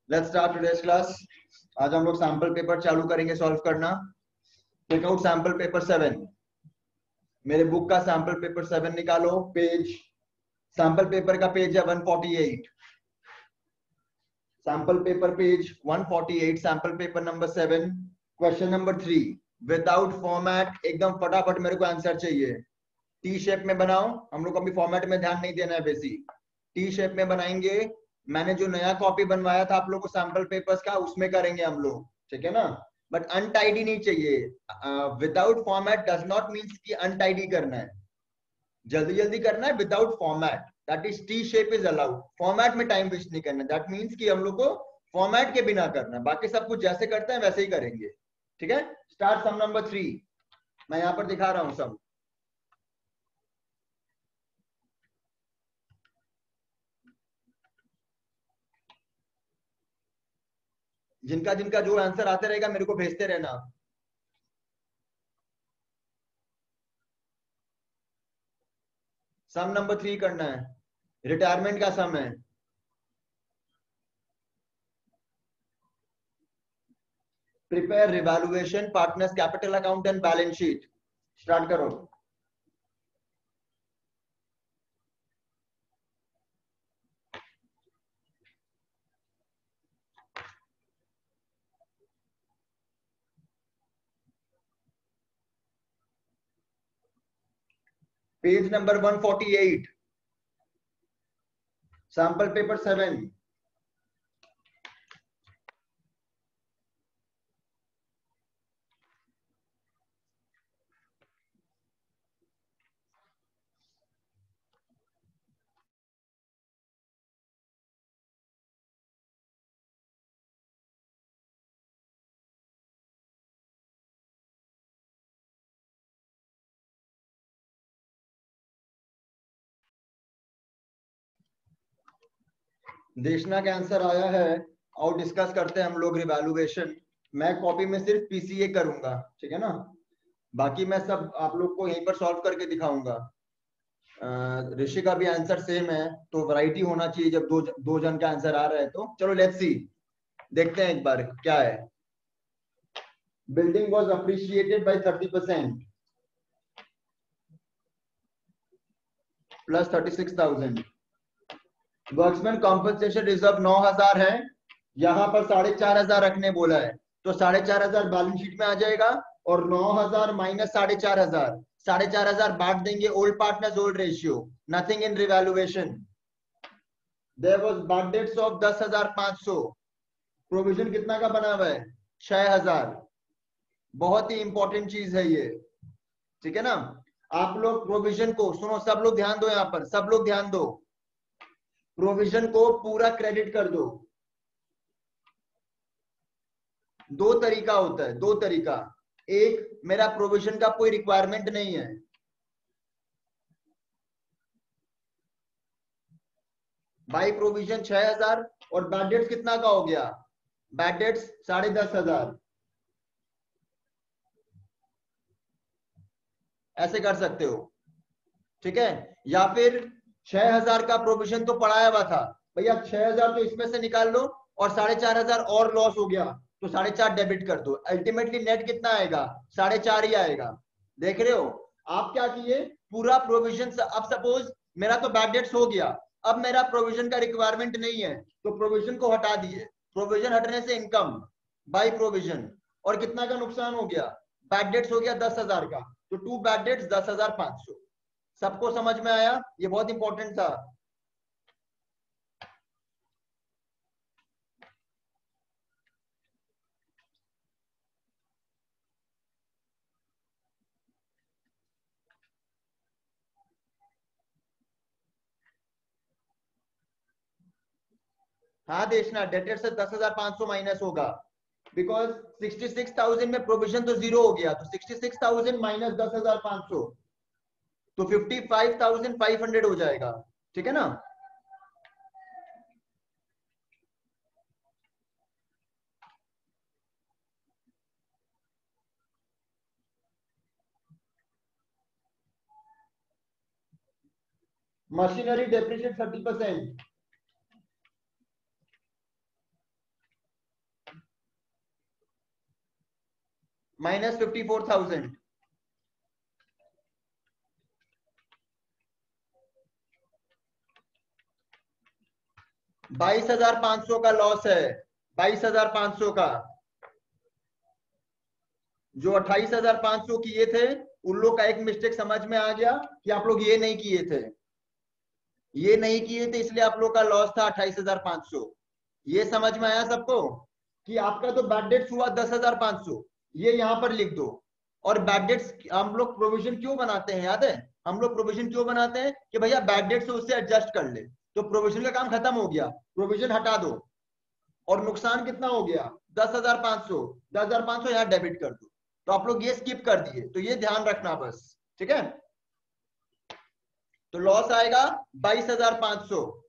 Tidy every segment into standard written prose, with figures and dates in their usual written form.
Let's start today's class. आज हम लोग सैंपल पेपर चालू करेंगे सॉल्व करना। Take out sample paper 7। मेरे बुक का सैंपल पेपर 7 निकालो। पेज सैंपल पेपर का पेज है 148। Sample paper page 148, sample paper number 7, question number 3। Without format, एकदम फटाफट मेरे को आंसर चाहिए। टी शेप में बनाओ। हम लोग अभी फॉर्मेट में ध्यान नहीं देना है बेसिक। टी शेप में बनाएंगे। मैंने जो नया कॉपी बनवाया था आप लोग को सैंपल पेपर्स का, उसमें करेंगे हम लोग, ठीक है ना। बट अनटाइडी नहीं चाहिए। Without format does not means कि अनटाइडी करना है, जल्दी जल्दी करना है। Without format that is T shape is allowed. Format में टाइम वेस्ट नहीं करना, दैट मीन्स कि हम लोग को फॉर्मेट के बिना करना है। बाकी सब कुछ जैसे करते हैं वैसे ही करेंगे, ठीक है। Start sum number 3। मैं यहाँ पर दिखा रहा हूँ सम। जिनका जिनका जो आंसर आते रहेगा मेरे को भेजते रहना। सम नंबर 3 करना है। रिटायरमेंट का सम है। Prepare revaluation partners capital account and balance sheet. Start करो। Page number 148, sample paper 7। Deshna का आंसर आया है और डिस्कस करते हैं हम लोग रिवैल्यूएशन। मैं कॉपी में सिर्फ पीसीए करूंगा, ठीक है ना। बाकी मैं सब आप लोग को यहीं पर सॉल्व करके दिखाऊंगा। ऋषि का भी आंसर सेम है, तो वैरायटी होना चाहिए जब दो जन का आंसर आ रहा है तो। चलो लेट्स सी, देखते हैं एक बार क्या है। Building was appreciated by 30% plus 36,000। Workmen compensation reserve 9,000 है। यहाँ पर 4,500 रखने बोला है, तो 4,500 बैलेंस शीट में आ जाएगा। और 9,000 माइनस 4,500, 4,500 बांट देंगे। Old partners old ratio, nothing in revaluation. There was bad debts of 10,500। Provision कितना का बना हुआ है? 6,000। बहुत ही इंपॉर्टेंट चीज है ये, ठीक है ना। आप लोग प्रोविजन को सुनो, सब लोग ध्यान दो, यहाँ पर सब लोग ध्यान दो। प्रोविजन को पूरा क्रेडिट कर दो। दो तरीका होता है, दो तरीका। एक, मेरा प्रोविजन का कोई रिक्वायरमेंट नहीं है, बाई प्रोविजन 6,000 और बैड डेट्स कितना का हो गया? Bad debts 10,500। ऐसे कर सकते हो, ठीक है। या फिर 6,000 का प्रोविजन तो पढ़ाया हुआ था भैया, 6,000 तो इसमें से निकाल लो और 4,500 और लॉस हो गया तो 4,500 डेबिट कर दो। अल्टीमेटली नेट कितना आएगा? 4,500 ही आएगा। देख रहे हो आप क्या किए? पूरा प्रोविजन। अब सपोज मेरा तो बैड डेट्स हो गया, अब मेरा प्रोविजन का रिक्वायरमेंट नहीं है तो प्रोविजन को हटा दिए। प्रोविजन हटने से इनकम बाई प्रोविजन। और कितना का नुकसान हो गया? बैड डेट्स हो गया 10,000 का, तो टू बैड डेट्स 10,500। सबको समझ में आया? ये बहुत इंपॉर्टेंट था। हाँ देखना, डेटेड से 10,500 माइनस होगा, बिकॉज 66,000 में प्रोविजन तो जीरो हो गया, तो 66,000 माइनस 10,500 तो 55,500 हो जाएगा, ठीक है ना। Machinery depreciate 30%। माइनस 54,000, 22,500 का लॉस है, 22,500 का। जो 28,500 किए थे उन लोग का एक मिस्टेक समझ में आ गया कि आप लोग ये नहीं किए थे, ये नहीं किए थे, इसलिए आप लोग का लॉस था 28,500। ये समझ में आया सबको कि आपका तो बैड डेट्स हुआ 10,500, ये यहां पर लिख दो। और बैड डेट्स हम लोग प्रोविजन क्यों बनाते हैं याद है? हम लोग प्रोविजन क्यों बनाते हैं कि भैया बैड डेट्स उससे एडजस्ट कर ले। तो प्रोविजन का काम खत्म हो गया, प्रोविजन हटा दो। और नुकसान कितना हो गया? 10,500, 10,500 यहाँ डेबिट कर दो। तो आप लोग ये स्किप कर दिए, तो ये ध्यान रखना बस, ठीक है? तो लॉस आएगा 22,500।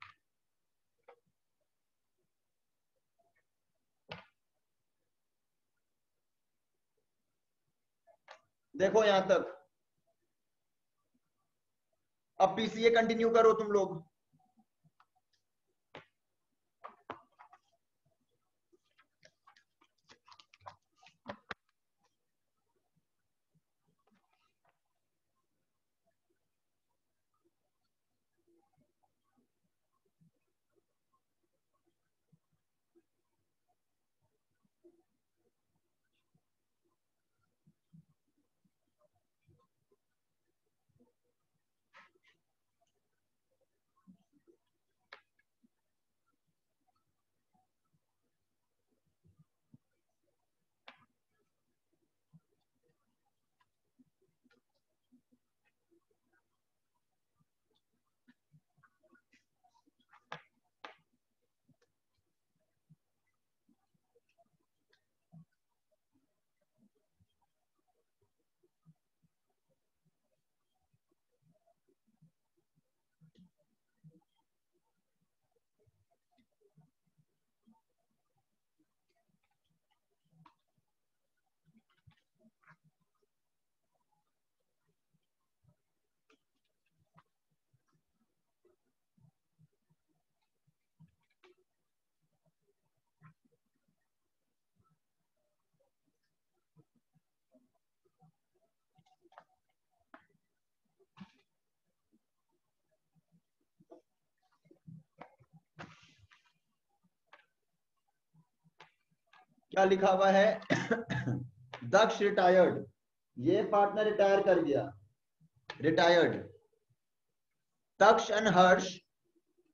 देखो यहां तक। अब पीसीए कंटिन्यू करो तुम लोग। क्या लिखा हुआ है? दक्ष रिटायर्ड, ये पार्टनर रिटायर कर गया, retired. Daksh and Harsh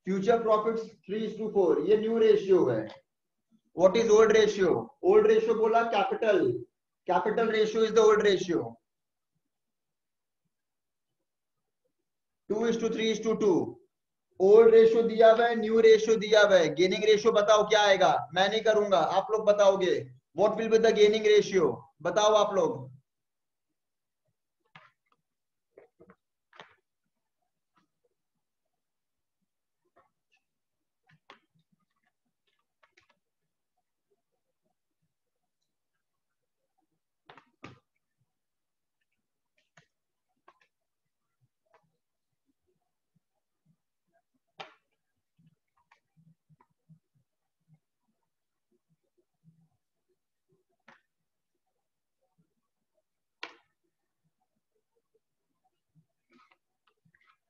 future profits 3:4, ये न्यू रेशियो है। What is old ratio? Old ratio बोला capital, capital ratio is the old ratio. 2:3:2। Old ratio दिया हुआ है, न्यू रेशियो दिया हुआ है। गेनिंग रेशियो बताओ क्या आएगा? मैं नहीं करूंगा, आप लोग बताओगे। What will be the gaining ratio? बताओ आप लोग।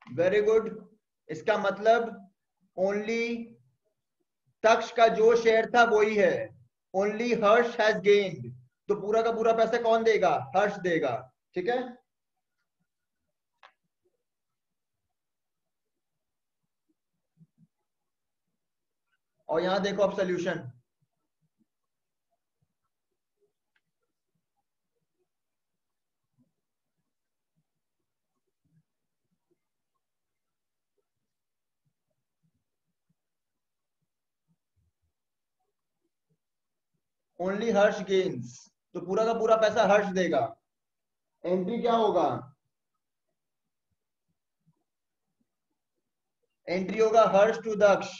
Very good. इसका मतलब ओनली तक्ष का जो शेयर था वही है। ओनली हर्ष हैज गेन्ड, तो पूरा का पूरा पैसा कौन देगा? हर्ष देगा, ठीक है? और यहां देखो अब सोल्यूशन। ओनली हर्ष गेन्स, तो पूरा का पूरा पैसा हर्ष देगा। एंट्री क्या होगा? एंट्री होगा हर्ष टू दक्ष।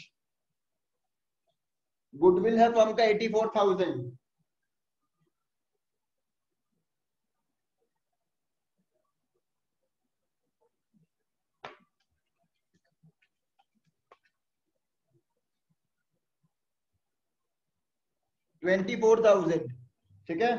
गुडविल है फर्म का 84,000। 24,000, ठीक है?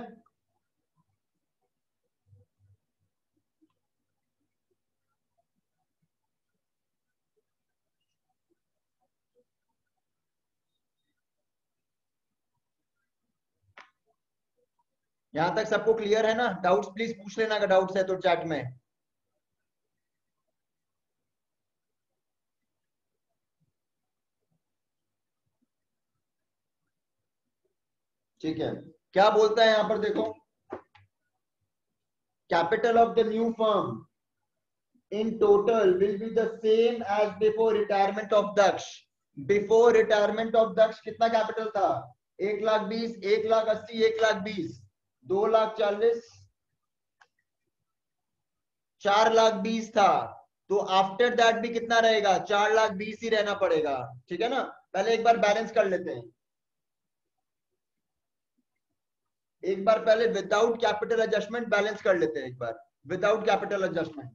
यहां तक सबको क्लियर है ना? डाउट्स प्लीज पूछ लेना अगर डाउट्स है तो चैट में। ठीक है, क्या बोलता है यहां पर देखो, capital of the new firm in total will be the same as before retirement of Daksh. Before retirement of Daksh कितना कैपिटल था? 1,20,000, 1,80,000, 1,20,000, 2,40,000, 4,20,000 था। तो आफ्टर दैट भी कितना रहेगा? 4,20,000 ही रहना पड़ेगा। ठीक है ना? पहले एक बार बैलेंस कर लेते हैं, एक बार पहले विदाउट कैपिटल एडजस्टमेंट बैलेंस कर लेते हैं, एक बार विदाउट कैपिटल एडजस्टमेंट।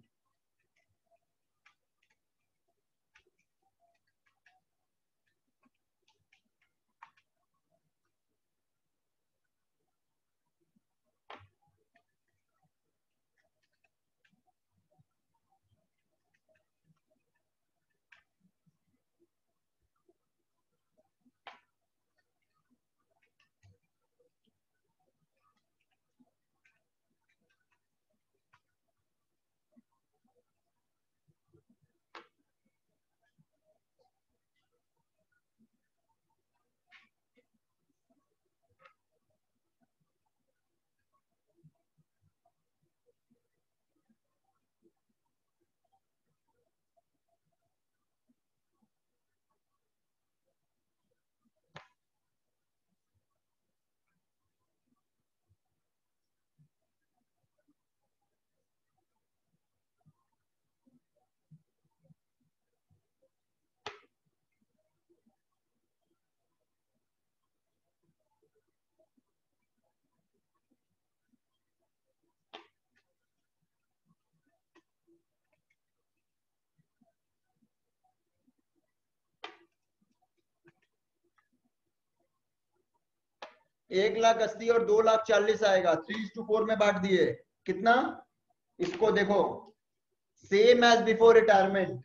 1,80,000 और 2,40,000 आएगा, 3:4 में बांट दिए। कितना? इसको देखो, same as before retirement.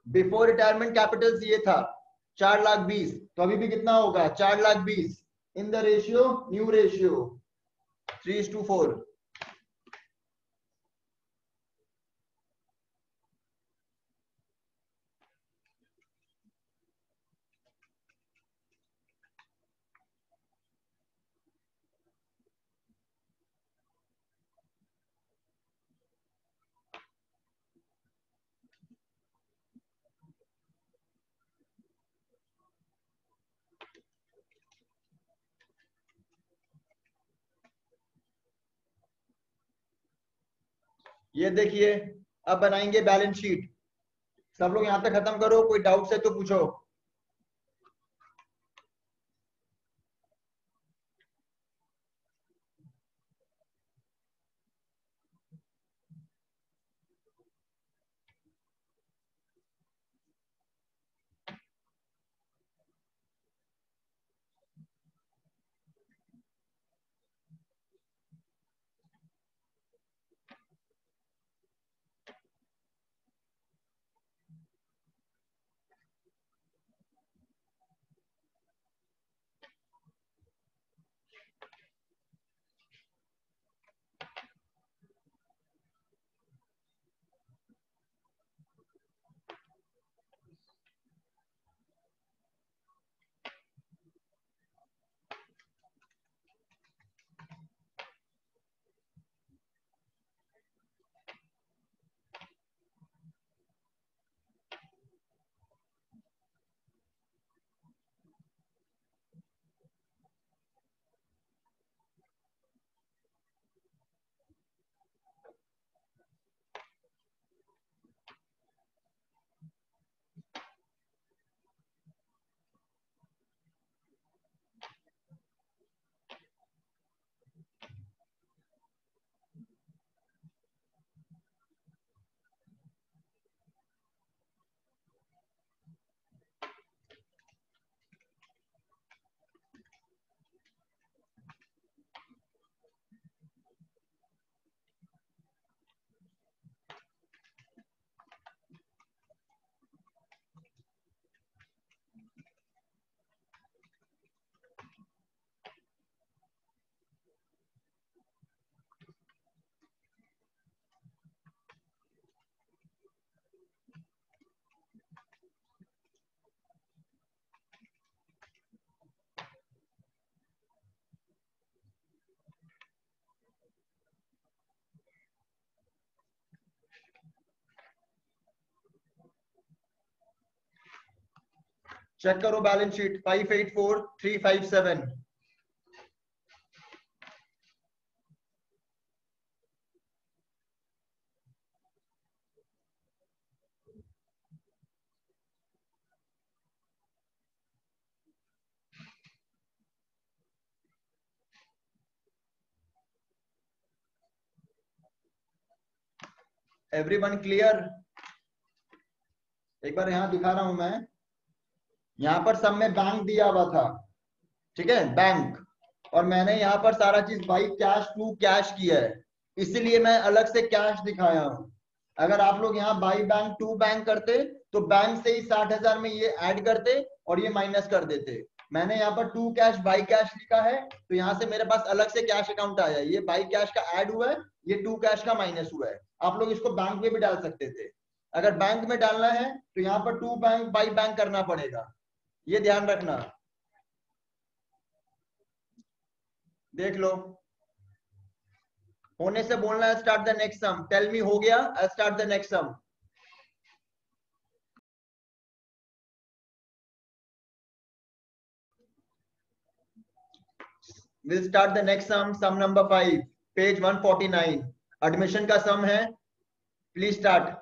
Before retirement capital ये था 4,20,000, तो अभी भी कितना होगा? 4,20,000 in the ratio, new ratio 3:4। ये देखिए, अब बनाएंगे बैलेंस शीट। सब लोग यहां तक खत्म करो, कोई डाउट है तो पूछो। चेक करो बैलेंस शीट 584357। Everyone clear? एक बार यहां दिखा रहा हूं मैं, यहां पर सब में बैंक दिया हुआ था, ठीक है, बैंक, और मैंने यहाँ पर सारा चीज बाई कैश टू कैश किया है, इसीलिए मैं अलग से कैश दिखाया हूँ। अगर आप लोग यहाँ बाई बैंक टू बैंक करते तो बैंक से ही 60,000 में ये ऐड करते और ये माइनस कर देते। मैंने यहाँ पर टू कैश बाई कैश लिखा है, तो यहाँ से मेरे पास अलग से कैश अकाउंट आया, ये बाई कैश का ऐड हुआ है, ये टू कैश का माइनस हुआ है। आप लोग इसको बैंक में भी डाल सकते थे। अगर बैंक में डालना है तो यहाँ पर टू बैंक बाई बैंक करना पड़ेगा, ये ध्यान रखना। देख लो, होने से बोलना है start the next sum. Tell me हो गया, I start the next sum. Will start the next sum, sum number 5, page 149, admission का सम है। Please start.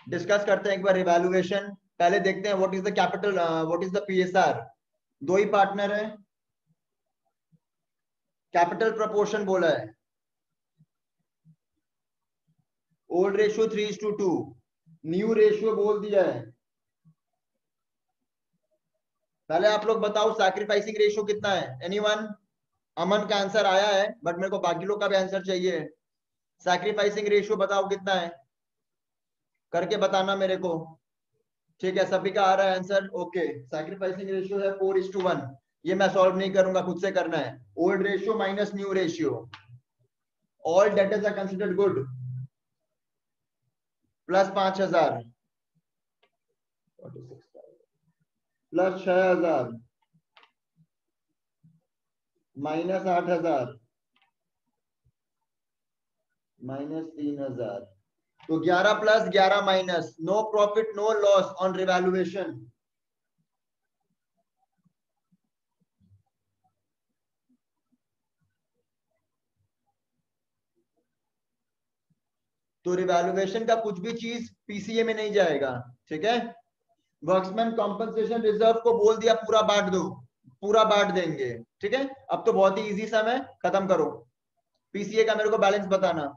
डिस्कस करते हैं एक बार इवैल्यूएशन। पहले देखते हैं what is the capital, what is the PSR. दो ही पार्टनर है, कैपिटल प्रोपोर्शन बोला है, ओल्ड रेशियो 3:2, न्यू रेशियो बोल दिया है। पहले आप लोग बताओ सैक्रिफाइसिंग रेशियो कितना है, एनीवन? अमन का आंसर आया है, बट मेरे को बाकी लोग का भी आंसर चाहिए। सैक्रिफाइसिंग रेशियो बताओ कितना है, करके बताना मेरे को। ठीक है, सभी का आ रहा है आंसर, ओके। सैक्रिफाइसिंग रेशियो है 4:1। ये मैं सॉल्व नहीं करूंगा, खुद से करना है। Old ratio minus new ratio, all debtors are considered good, plus 5000 plus 6000 minus 8000 minus 3000। तो 11 plus 11 minus, no profit no loss on revaluation. तो रिवैल्यूएशन का कुछ भी चीज पीसीए में नहीं जाएगा, ठीक है। वर्क्समैन कॉम्पनसेशन रिजर्व को बोल दिया पूरा बांट दो, पूरा बांट देंगे, ठीक है। अब तो बहुत ही इजी सम है, खत्म करो। पीसीए का मेरे को बैलेंस बताना।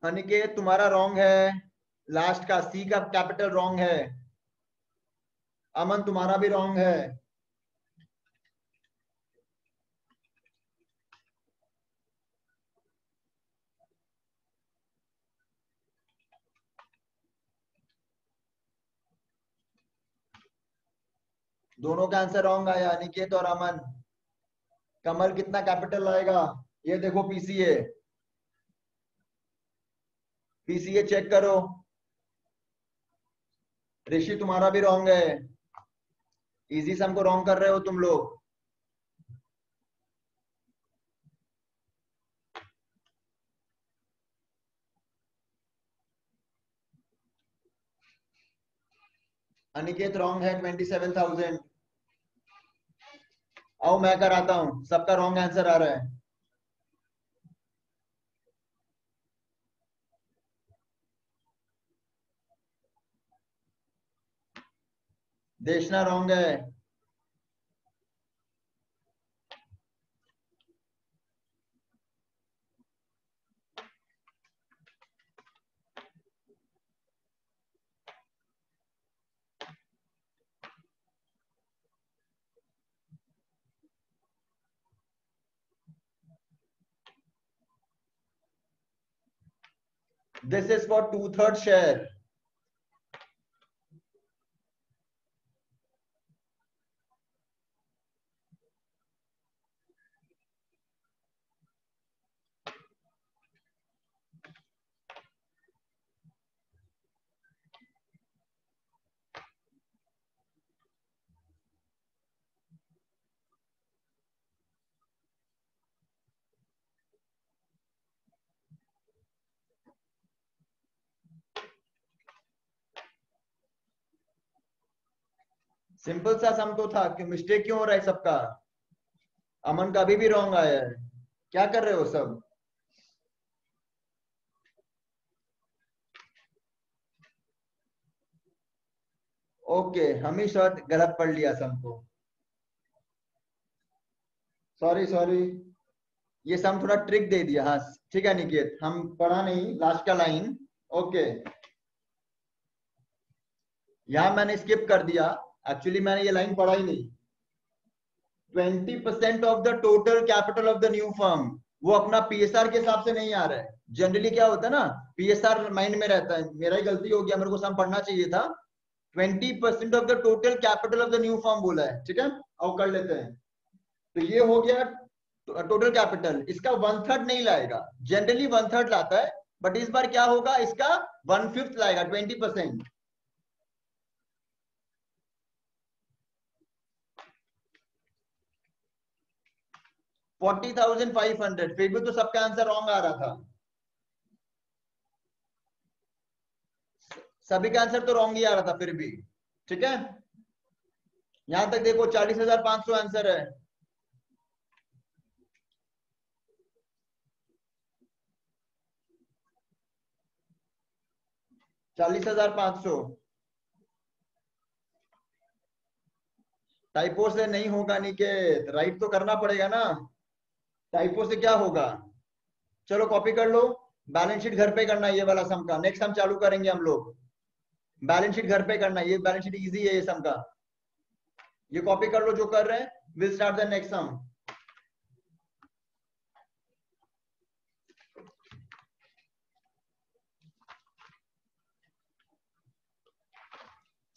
अनिकेत तुम्हारा रॉन्ग है, लास्ट का सी का कैपिटल रॉन्ग है। अमन तुम्हारा भी रॉन्ग है। दोनों का आंसर रॉन्ग आया, अनिकेत और अमन। कमल कितना कैपिटल आएगा, ये देखो पीसीए, पीसीए चेक करो। ऋषि तुम्हारा भी रॉन्ग है, इजी सम को रॉन्ग कर रहे हो तुम लोग। अनिकेत रॉन्ग है 27,000। आओ मैं कराता हूं, सबका रॉन्ग आंसर आ रहा है। देशना रॉन्ग है। This is for 2/3 share. Simple सा सम तो था कि मिस्टेक क्यों हो रहा है सबका। अमन का अभी भी रॉन्ग आया है, क्या कर रहे हो सब। ओके, हम ही शायद गलत पढ़ लिया सम को, सॉरी सॉरी, ये सम थोड़ा ट्रिक दे दिया। हाँ ठीक है निकेत, हम पढ़ा नहीं लास्ट का लाइन। ओके, यहां मैंने स्किप कर दिया, एक्चुअली मैंने ये लाइन पढ़ा ही नहीं। 20% of the total capital of the new firm, वो अपना पीएसआर के हिसाब से नहीं आ रहा है। जनरली क्या होता है ना, पीएसआर माइंड में रहता है, मेरा ही गलती हो गया, मेरे को सम पढ़ना चाहिए था। 20% of the total capital of the new firm बोला है, ठीक है, और कर लेते हैं। तो ये हो गया टोटल कैपिटल, इसका 1/3 नहीं लाएगा, जनरली 1/3 लाता है, बट इस बार क्या होगा, इसका 1/5 लाएगा, 20%। 40,500, फिर भी तो सबका आंसर रॉन्ग आ रहा था, सभी का आंसर तो रॉन्ग ही आ रहा था फिर भी। ठीक है, यहां तक देखो 40,500 आंसर है। 40,500 टाइपो से नहीं होगा निकेत, राइट तो करना पड़ेगा ना, टाइपो से क्या होगा। चलो कॉपी कर लो, बैलेंस शीट घर पे करना है ये वाला सम का, नेक्स्ट सम चालू करेंगे हम लोग। बैलेंस शीट घर पे करना है, ये बैलेंस शीट इजी है ये सम का, ये कॉपी कर लो जो कर रहे हैं। Will start the next sum.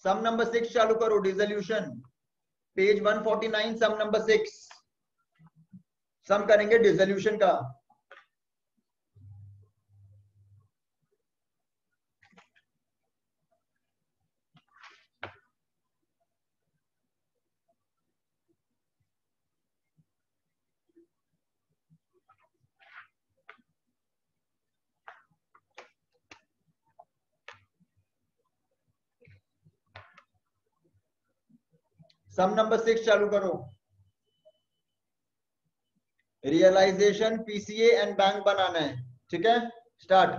Sum number 6 चालू करो, dissolution, page 149, sum number 6, sum करेंगे डिसोल्यूशन का। सम नंबर 6 चालू करो, रियलाइजेशन पीसीए एंड बैंक बनाना है, ठीक है, start.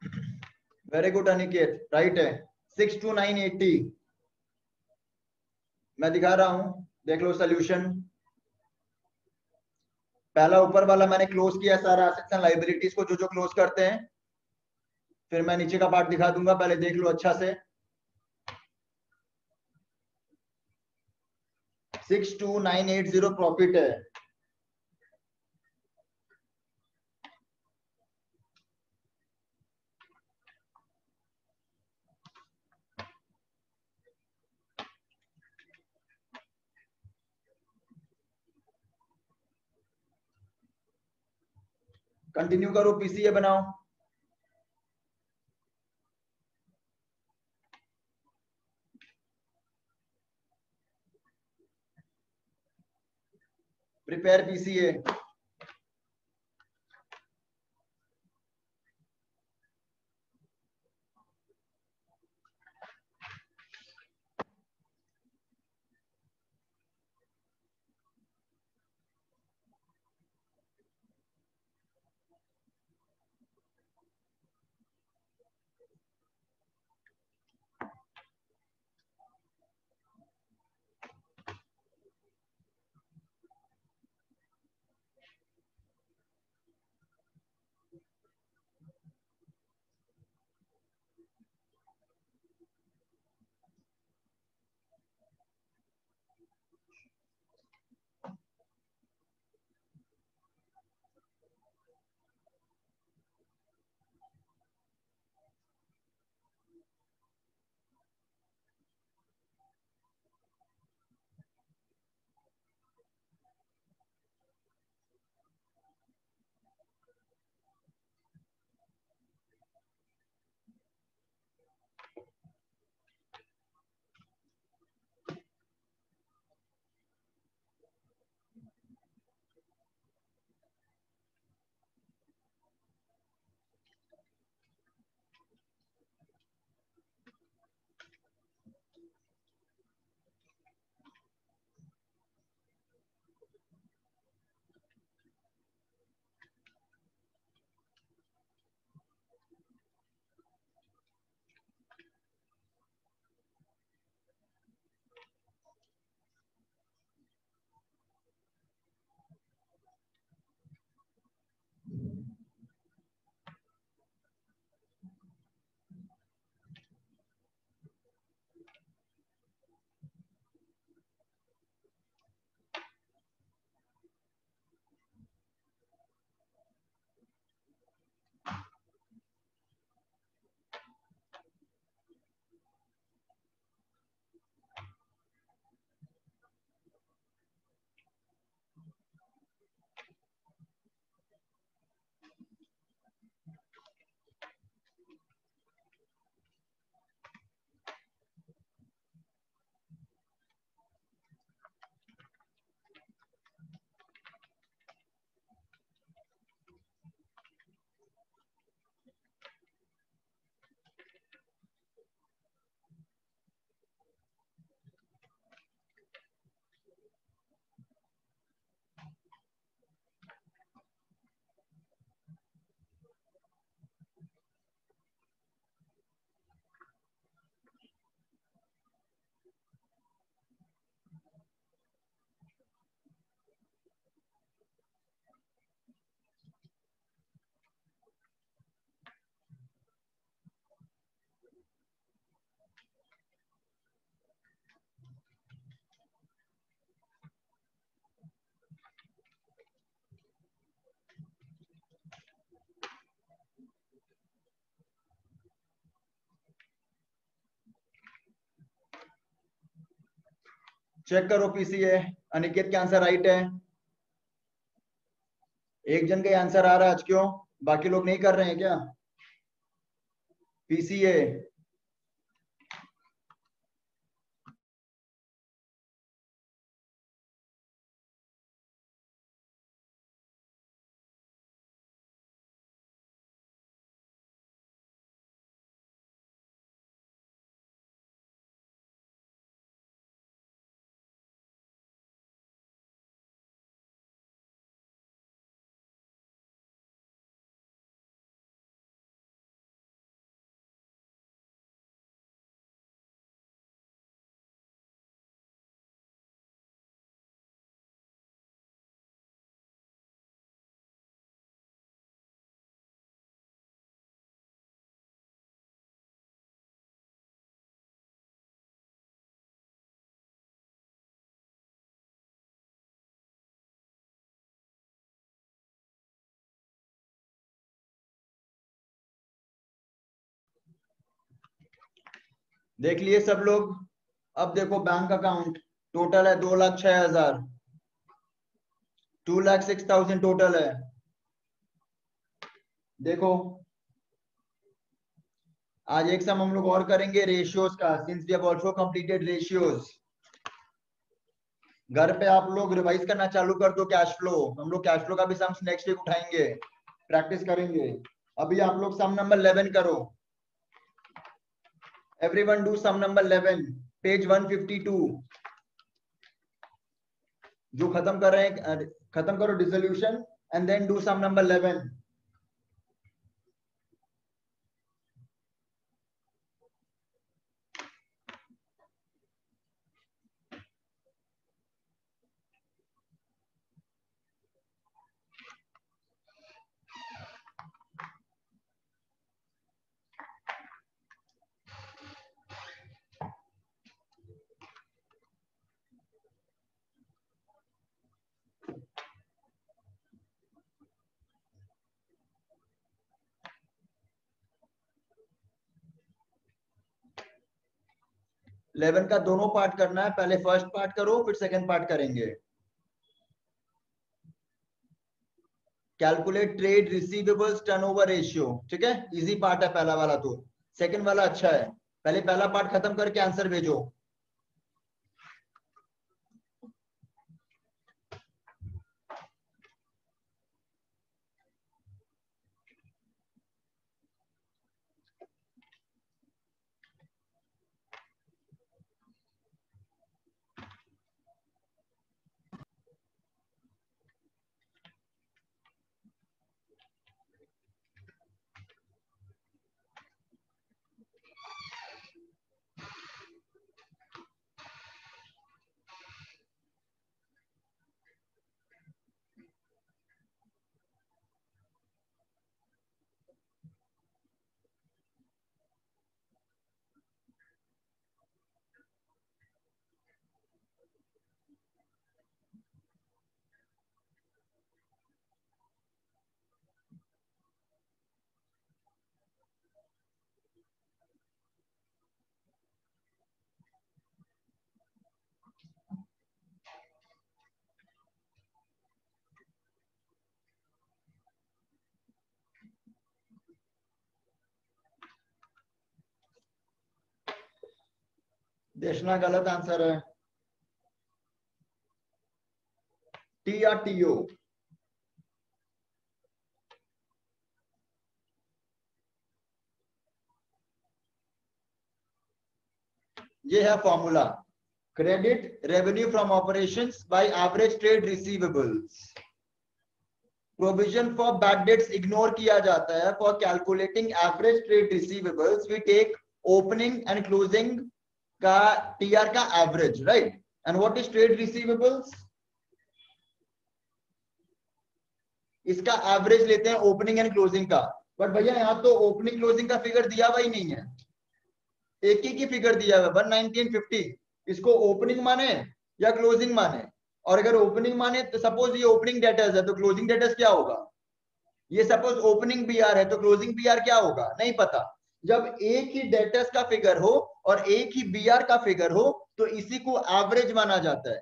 Very good Aniket, right है। 6 to 980 मैं दिखा रहा हूं, देख लो सोल्यूशन। पहला ऊपर वाला मैंने क्लोज किया सारा एसेट्स एंड लाइबिलिटीज को, जो जो क्लोज करते हैं। फिर मैं नीचे का पार्ट दिखा दूंगा, पहले देख लो अच्छा से। 62980 प्रॉफिट है। कंटिन्यू करो, पीसीए बनाओ। Prepare PCA. चेक करो पीसीए। अनिकेत के आंसर राइट है। एक जन का आंसर आ रहा है आज, क्यों बाकी लोग नहीं कर रहे हैं क्या? पीसीए। देख लिए सब लोग। अब देखो बैंक अकाउंट टोटल है 2,06,000, 2,06,000 टोटल है। देखो आज एक सम हम लोग और करेंगे रेशियोज का, since we have also completed ratios. घर पे आप लोग रिवाइज करना चालू कर दो कैश फ्लो। हम लोग कैश फ्लो का भी सम नेक्स्ट वीक उठाएंगे, प्रैक्टिस करेंगे। अभी आप लोग सम नंबर 11 करो। Everyone do sum number 11, page 152। जो खत्म कर रहे हैं खत्म करो dissolution and then do sum number 11। Eleven का दोनों पार्ट करना है, पहले फर्स्ट पार्ट करो फिर सेकंड पार्ट करेंगे। Calculate trade receivables turnover ratio, ठीक है, इजी पार्ट है पहला वाला। तो सेकंड वाला अच्छा है, पहले पहला पार्ट खत्म करके आंसर भेजो। देखना गलत आंसर है, टी या टीओ। ये है formula, credit revenue from operations by average trade receivables. Provision for bad debts ignore किया जाता है। For calculating average trade receivables we take opening and closing का टीआर का average, right. And what is trade receivables, इसका average लेते हैं opening and closing का। But भैया यहाँ तो ओपनिंग क्लोजिंग का फिगर दिया हुआ ही नहीं है, एक ही की फिगर दिया हुआ 190 and 50। इसको ओपनिंग माने या क्लोजिंग माने, और अगर ओपनिंग माने तो सपोज ये ओपनिंग डेटर्स है तो क्लोजिंग डेटर्स क्या होगा। ये सपोज ओपनिंग बीआर है तो क्लोजिंग बीआर क्या होगा, नहीं पता। जब एक ही डेटर्स का फिगर हो और एक ही बीआर का फिगर हो तो इसी को एवरेज माना जाता है।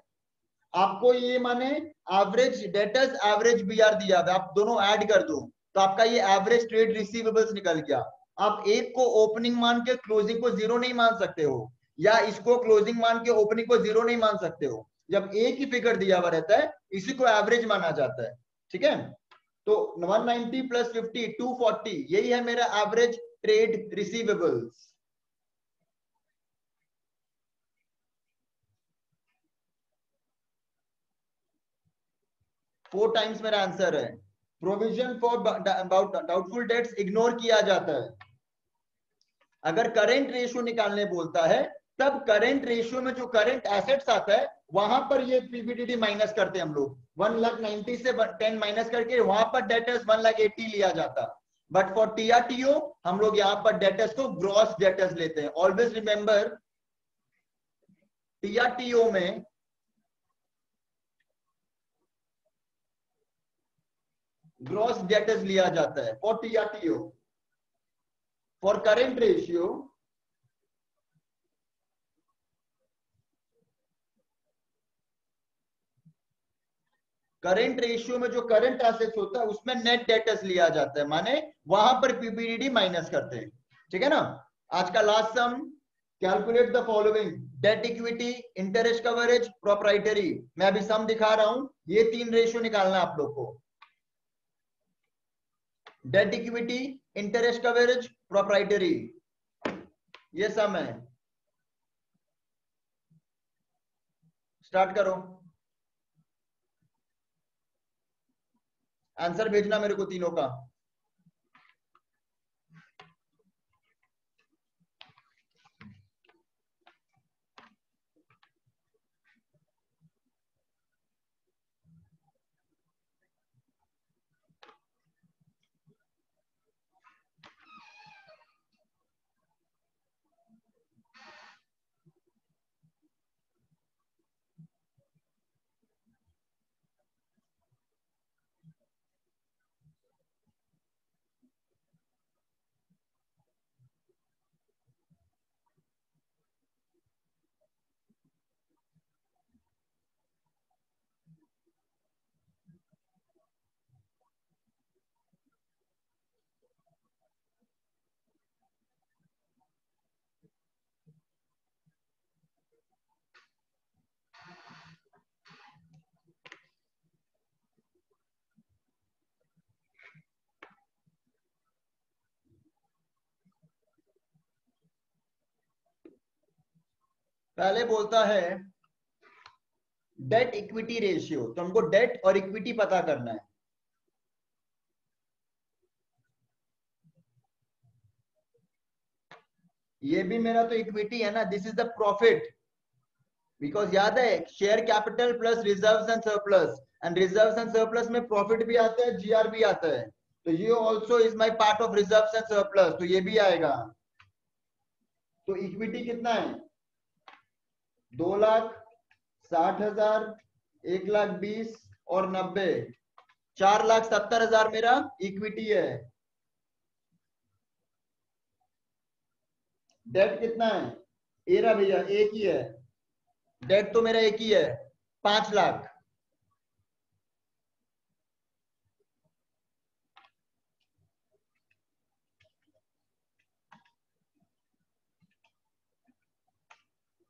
आपको ये माने एवरेज डेटर्स एवरेज बीआर दिया है, आप दोनों ऐड कर दो तो आपका ये एवरेज ट्रेड रिसीवेबल्स निकल गया। आप एक को ओपनिंग मान के क्लोजिंग को जीरो नहीं मान सकते हो, या इसको क्लोजिंग मान के ओपनिंग को जीरो नहीं मान सकते हो। जब एक ही फिगर दिया हुआ रहता है इसी को एवरेज माना जाता है, ठीक है। तो 190 + 50 240, यही है मेरा एवरेज ट्रेड रिसीवेबल्स। 4 टाइम्स मेरा आंसर है। Provision for doubtful debts ignore किया जाता है। अगर करंट रेशियो निकालने बोलता है तब करंट रेशियो में जो करंट एसेट्स आता है वहां पर ये पीबीडीडी माइनस करते हैं हम लोग। 1,90,000 से 10 माइनस करके वहां पर डेटर्स 1,80,000 लिया जाता। बट फॉर टीआरटीओ हम लोग यहाँ पर डेटर्स को ग्रॉस डेटर्स लेते हैं। ऑलवेज रिमेंबर टीआरटीओ में ग्रॉस डेटर्स लिया जाता है for TRTO. For current ratio current ratio में जो करंट एसेट्स होता है उसमें नेट डेटर्स लिया जाता है, माने वहां पर पीपीडीडी माइनस करते हैं। ठीक है ना। आज का last sum, calculate the following, debt equity, interest coverage, proprietary. मैं अभी सम दिखा रहा हूं, ये 3 रेशियो निकालना आप लोग को, date equity, interest coverage, proprietary, ये सम है। स्टार्ट करो, आंसर भेजना मेरे को तीनों का। पहले बोलता है डेट इक्विटी रेशियो, तो हमको डेट और इक्विटी पता करना है। ये भी मेरा तो इक्विटी है ना, this is the profit, because याद है share capital plus reserves and surplus, and reserves and surplus में प्रॉफिट भी आता है, जीआर भी आता है, तो ये also is my part of reserves and surplus, तो ये भी आएगा। तो इक्विटी कितना है, 2,60,000, 1,20,000 और 90, 4,70,000 मेरा इक्विटी है। डेट कितना है, एरा भैया एक ही है, डेट तो मेरा एक ही है, 5 लाख।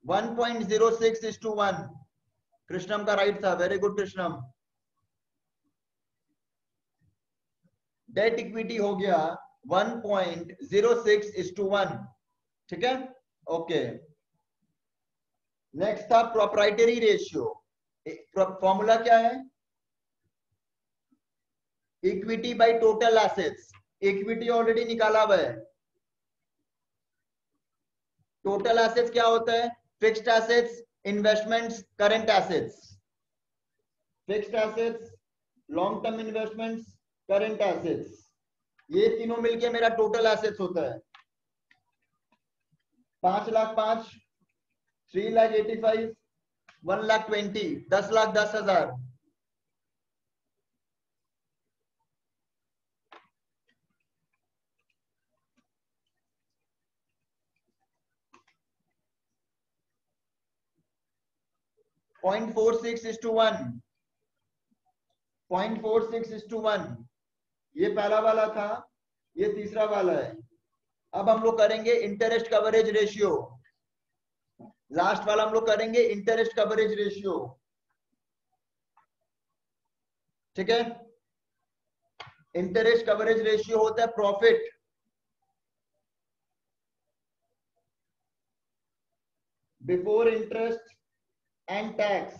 वन 1.06:1, कृष्णम का राइट था, वेरी गुड कृष्णम। डेट इक्विटी हो गया 1.06:1, ठीक है, ओके। नेक्स्ट था प्रोप्राइटरी रेशियो, फॉर्मूला क्या है, equity by total assets, equity already निकाला हुआ है। टोटल एसेट्स क्या होता है, fixed assets, investments, current assets, fixed assets, long term investments, current assets, ये तीनों मिलके मेरा टोटल एसेट्स होता है। 5,05,000, 3,85,000, 1,20,000, 10,10,000। पॉइंट 0.46:1, 0.46:1, ये पहला वाला था, ये तीसरा वाला है। अब हम लोग करेंगे इंटरेस्ट कवरेज रेशियो, लास्ट वाला हम लोग करेंगे इंटरेस्ट कवरेज रेशियो, ठीक है। इंटरेस्ट कवरेज रेशियो होता है profit before interest and tax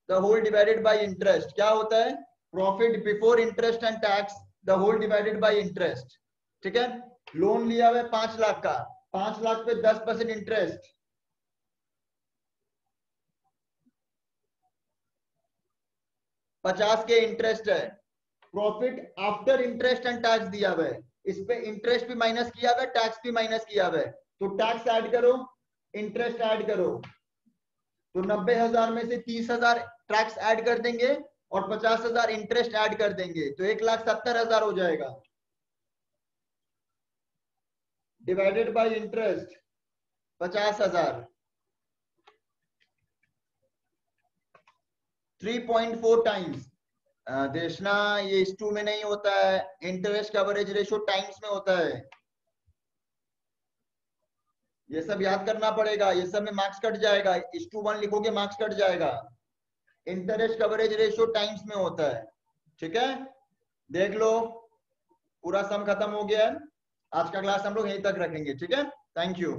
the whole divided by interest. क्या होता है, profit before interest and tax the whole divided by interest, ठीक है। लोन लिया हुआ है 5 लाख का, 5 लाख पे 10% इंटरेस्ट, 50 के इंटरेस्ट है। Profit after interest and tax दिया हुआ है, इस पे इंटरेस्ट भी माइनस किया हुआ है, टैक्स भी माइनस किया हुआ है, तो टैक्स ऐड करो, इंटरेस्ट ऐड करो, तो 90,000 में से 30,000 टैक्स ऐड कर देंगे और 50,000 इंटरेस्ट ऐड कर देंगे, तो 1,70,000 हो जाएगा, डिवाइडेड बाय इंटरेस्ट 50,000। 3.4 टाइम्स। देशना ये इस टू में नहीं होता है, इंटरेस्ट कवरेज रेशियो टाइम्स में होता है। ये सब याद करना पड़ेगा, ये सब में मार्क्स कट जाएगा। इस टू 1 लिखोगे मार्क्स कट जाएगा। इंटरेस्ट कवरेज रेशियो टाइम्स में होता है। ठीक है, देख लो पूरा सम खत्म हो गया है। आज का क्लास हम लोग यहीं तक रखेंगे। ठीक है, थैंक यू।